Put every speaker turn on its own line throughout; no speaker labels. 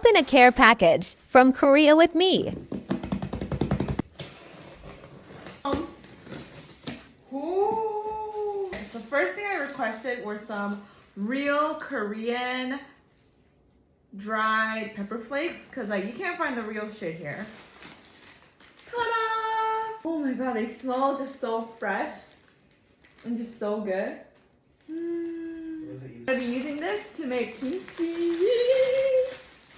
Open a care package from Korea with me.
Ooh. The first thing I requested were some real Korean dried pepper flakes because like you can't find the real shit here. Ta-da! Oh my god, they smell just so fresh and just so good. I'm gonna be using this to make kimchi.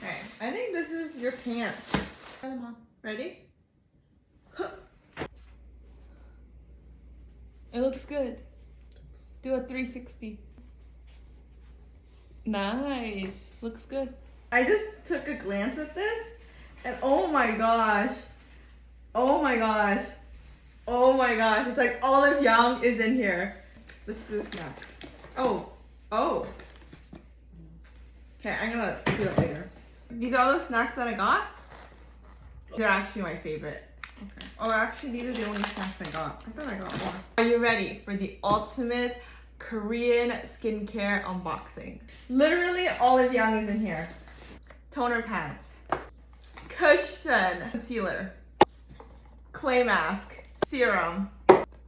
Okay, I think this is your pants. Try them on. Ready? It looks good. Do a 360. Nice. Looks good. I just took a glance at this and oh my gosh. Oh my gosh. Oh my gosh. It's like Olive Young is in here. Let's do the snacks. Oh. Oh. Okay, I'm gonna do it later. These are all the snacks that I got. They're actually my favorite. Okay. Oh, actually, these are the only snacks I got. I thought I got more. Are you ready for the ultimate Korean skincare unboxing? Literally, Olive Young is in here. Toner pads, cushion, concealer, clay mask, serum,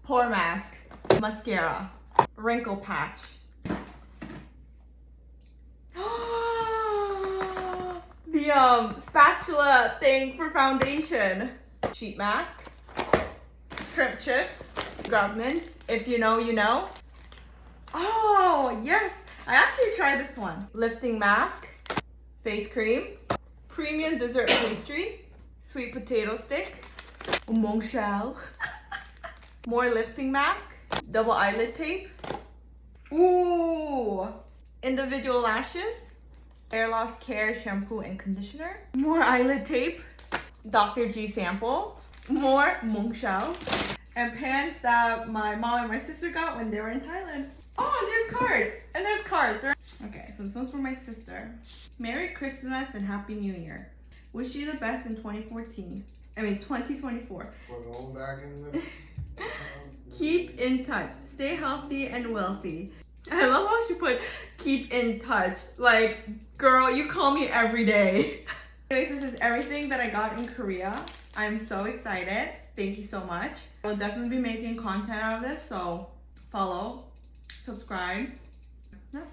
pore mask, mascara, wrinkle patch. The spatula thing for foundation. Sheet mask, shrimp chips, grub mints. If you know, you know. Oh, yes. I actually tried this one. Lifting mask, face cream, premium dessert pastry, sweet potato stick, mong shell, more lifting mask, double eyelid tape. Ooh, individual lashes, hair loss care shampoo and conditioner, more eyelid tape, Dr. G sample, more mong shell, and pants that my mom and my sister got when they were in Thailand. Oh, and there's cards. And there's cards. Okay, so this one's for my sister. Merry Christmas and Happy New Year. Wish you the best in 2024.
We're going back in the
Keep in touch. Stay healthy and wealthy. I love how she put keep in touch. Like, girl, you call me every day. Anyways, this is everything that I got in Korea. I'm so excited. Thank you so much. I will definitely be making content out of this, so follow, subscribe. Yeah.